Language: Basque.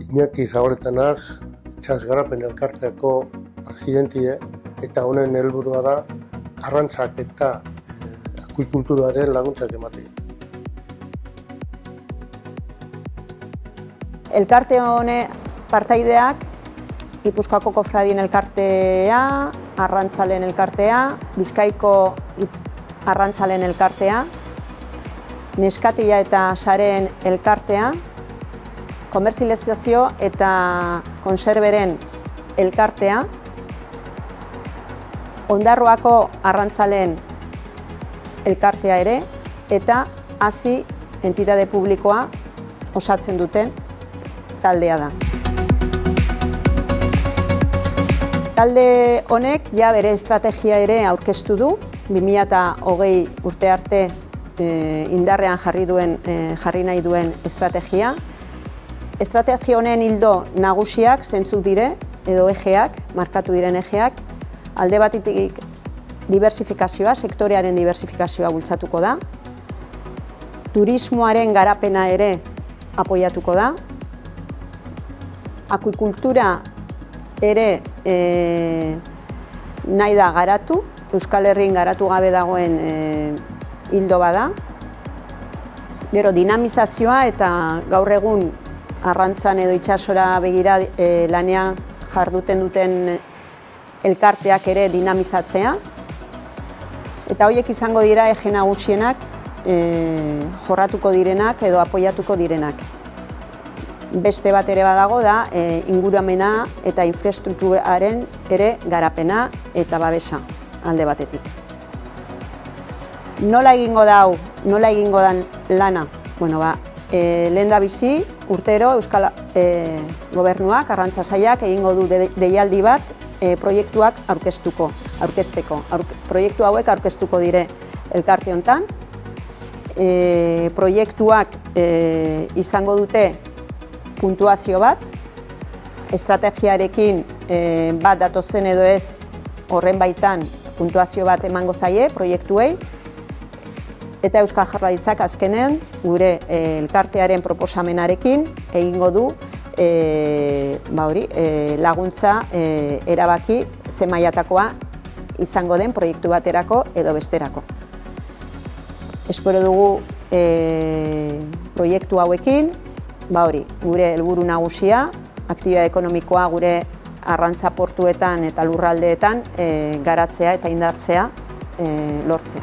Iñaki Zabaleta-naz, Itsas Garapen Elkarteako presidentie, eta honen helburua da arrantzak eta akuikulturaren laguntzak ematea. Elkarte hone partaideak Gipuzkoako Kofradien Elkartea, Arrantzaleen Elkartea, Bizkaiko Arrantzaleen Elkartea, Neskatia eta Sareen Elkartea, Komerzializazio eta Konserberen Elkartea, Ondarroako Arrantzaleen Elkartea ere, eta hazi entitate publikoa osatzen duten taldea da. Talde honek ja bere estrategia ere aurkeztu du, 2020 urte arte indarrean jarri nahi duen estrategia. Estrategia honen ildo nagusiak zeintzuk dire, edo ejeak, markatu diren ejeak, alde batetik diversifikazioa, sektorearen diversifikazioa bultzatuko da, turismoaren garapena ere apoiatuko da, akuikultura ere nahi da garatu, Euskal Herrian garatu gabe dagoen hildo bada. Gero dinamizazioa eta gaur egun arrantzan edo itsasora begira lanean jarduten duten elkarteak ere dinamizatzea. Eta horiek izango dira eje nagusienak jorratuko direnak edo apoiatuko direnak. Beste bat ere badago da inguramena eta infrastrukturaren ere garapena eta babesa alde batetik. Nola egingo da hau, nola egingo dan lana? Bueno, lehendabizi urtero Euskal Gobernuak, Arrantza Sailak egingo du deialdi bat proiektuak aurkezteko. Proiektu hauek aurkeztuko dire elkarte hontan. Proiektuak izango dute puntuazio bat, estrategiarekin bat datozen edo ez horren baitan puntuazio bat emango zaie proiektuei, eta Euskal Jaurlaritzak azkenen gure elkartearen proposamenarekin egingo du laguntza erabaki ze mailatakoa izango den proiektu baterako edo besterako. Espero dugu proiektu hauekin gure helburu nagusia, aktibitate ekonomikoa gure arrantza portuetan eta lurraldeetan garatzea eta indartzea lortzea.